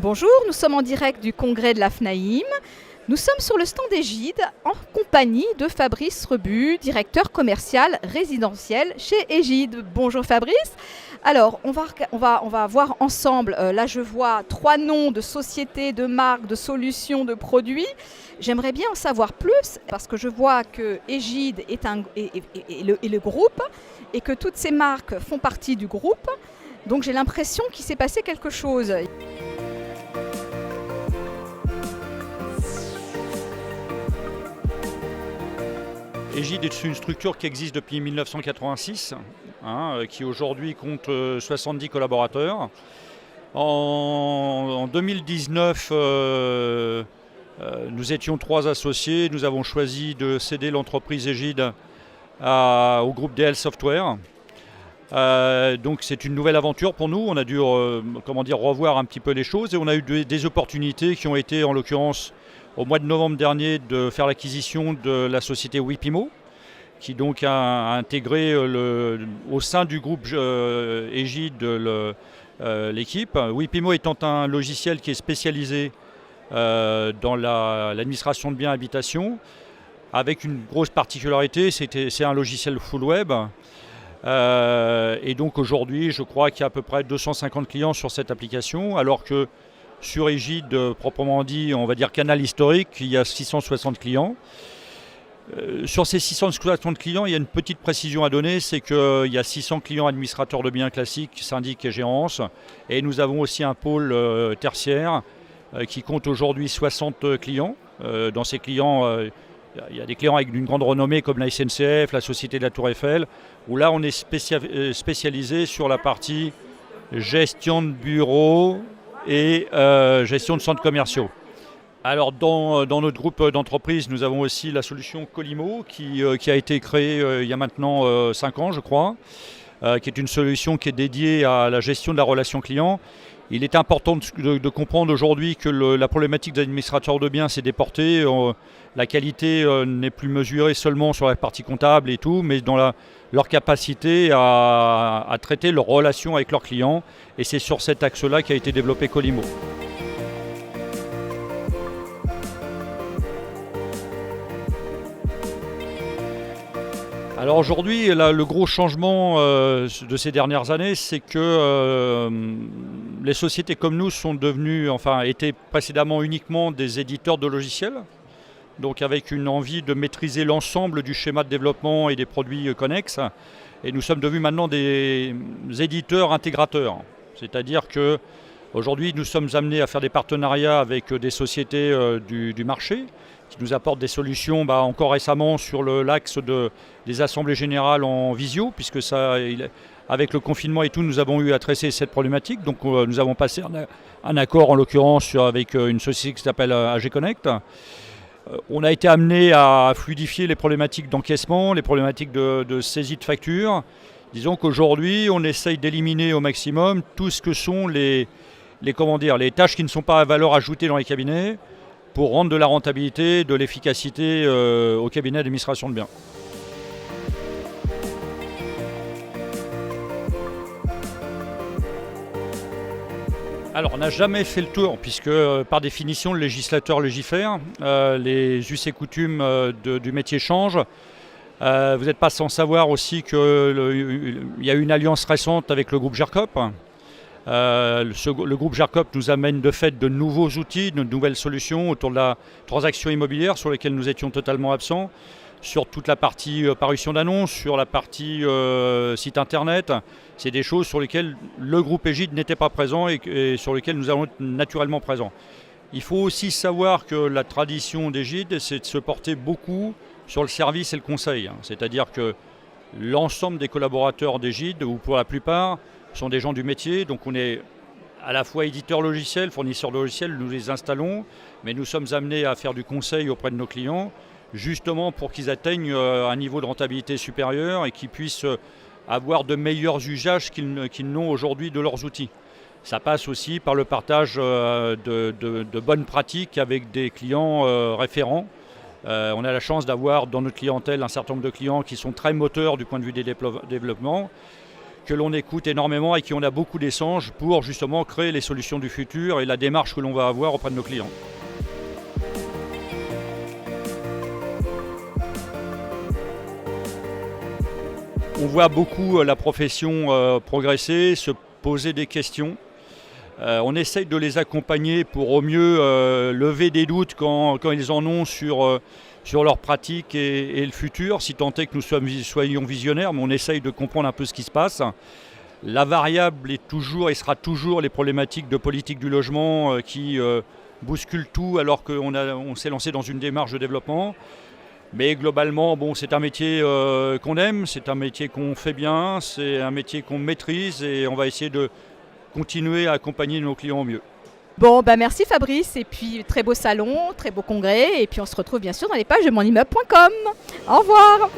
Bonjour, nous sommes en direct du congrès de la FNAIM. Nous sommes sur le stand Egide en compagnie de Fabrice Rebut, directeur commercial résidentiel chez Egide. Bonjour Fabrice. Alors, on va voir ensemble, là je vois 3 noms de sociétés, de marques, de solutions, de produits. J'aimerais bien en savoir plus parce que je vois que Egide est le groupe et que toutes ces marques font partie du groupe. Donc j'ai l'impression qu'il s'est passé quelque chose. Egide est une structure qui existe depuis 1986, qui aujourd'hui compte 70 collaborateurs. En 2019, nous étions 3 associés. Nous avons choisi de céder l'entreprise Egide au groupe DL Software. Donc c'est une nouvelle aventure pour nous. On a dû revoir un petit peu les choses et on a eu des opportunités qui ont été, en l'occurrence, au mois de novembre dernier, de faire l'acquisition de la société Wipimo, qui donc a intégré au sein du groupe Egide l'équipe. Wipimo étant un logiciel qui est spécialisé dans l'administration de biens et habitation, avec une grosse particularité, c'est un logiciel full web. Et donc aujourd'hui, je crois qu'il y a à peu près 250 clients sur cette application, alors que sur Egide, proprement dit, on va dire canal historique, il y a 660 clients. Sur ces 660 clients, il y a une petite précision à donner, c'est qu'il y a 600 clients administrateurs de biens classiques, syndic et gérance. Et nous avons aussi un pôle tertiaire qui compte aujourd'hui 60 clients. Dans ces clients, il y a des clients avec une grande renommée comme la SNCF, la Société de la Tour Eiffel, où là on est spécialisé sur la partie gestion de bureaux et gestion de centres commerciaux. Alors dans notre groupe d'entreprises, nous avons aussi la solution Colimo qui a été créée il y a maintenant 5 ans je crois, qui est une solution qui est dédiée à la gestion de la relation client. Il est important de comprendre aujourd'hui que la problématique des administrateurs de biens s'est déportée. La qualité n'est plus mesurée seulement sur la partie comptable et tout, mais dans leur capacité à traiter leurs relations avec leurs clients. Et c'est sur cet axe-là qu'a été développé Colimo. Alors aujourd'hui, le gros changement de ces dernières années, c'est que les sociétés comme nous sont devenues, étaient précédemment uniquement des éditeurs de logiciels, donc avec une envie de maîtriser l'ensemble du schéma de développement et des produits connexes. Et nous sommes devenus maintenant des éditeurs intégrateurs, c'est-à-dire que aujourd'hui nous sommes amenés à faire des partenariats avec des sociétés du marché, qui nous apportent des solutions encore récemment sur l'axe des assemblées générales en visio, puisque avec le confinement et tout, nous avons eu à traiter cette problématique. Donc nous avons passé un accord en l'occurrence avec une société qui s'appelle AG Connect. On a été amené à fluidifier les problématiques d'encaissement, les problématiques de saisie de factures. Disons qu'aujourd'hui, on essaye d'éliminer au maximum tout ce que sont les tâches qui ne sont pas à valeur ajoutée dans les cabinets, pour rendre de la rentabilité, de l'efficacité au cabinet d'administration de biens. Alors on n'a jamais fait le tour, puisque par définition le législateur légifère, les us et coutumes du métier changent. Vous n'êtes pas sans savoir aussi qu'il y a eu une alliance récente avec le groupe GERCOP. Le groupe GERCOP nous amène de fait de nouveaux outils, de nouvelles solutions autour de la transaction immobilière sur lesquelles nous étions totalement absents, sur toute la partie parution d'annonces, sur la partie site internet. C'est des choses sur lesquelles le groupe Egide n'était pas présent et sur lesquelles nous allons être naturellement présents. Il faut aussi savoir que la tradition d'Egide, c'est de se porter beaucoup sur le service et le conseil. C'est-à-dire que l'ensemble des collaborateurs d'Egide, ou pour la plupart, sont des gens du métier, donc on est à la fois éditeur logiciel, fournisseur de logiciels, nous les installons, mais nous sommes amenés à faire du conseil auprès de nos clients, justement pour qu'ils atteignent un niveau de rentabilité supérieur et qu'ils puissent avoir de meilleurs usages qu'ils n'ont aujourd'hui de leurs outils. Ça passe aussi par le partage de bonnes pratiques avec des clients référents. On a la chance d'avoir dans notre clientèle un certain nombre de clients qui sont très moteurs du point de vue des développements, que l'on écoute énormément et qui on a beaucoup d'échanges pour justement créer les solutions du futur et la démarche que l'on va avoir auprès de nos clients. On voit beaucoup la profession progresser, se poser des questions. On essaye de les accompagner pour au mieux lever des doutes quand ils en ont sur leurs pratiques et le futur, si tant est que nous soyons visionnaires, mais on essaye de comprendre un peu ce qui se passe. La variable est toujours et sera toujours les problématiques de politique du logement qui bousculent tout alors qu'on s'est lancé dans une démarche de développement. Mais globalement, c'est un métier qu'on aime, c'est un métier qu'on fait bien, c'est un métier qu'on maîtrise et on va essayer de continuer à accompagner nos clients au mieux. Merci Fabrice, et puis très beau salon, très beau congrès, et puis on se retrouve bien sûr dans les pages de monimmeuble.com. Au revoir.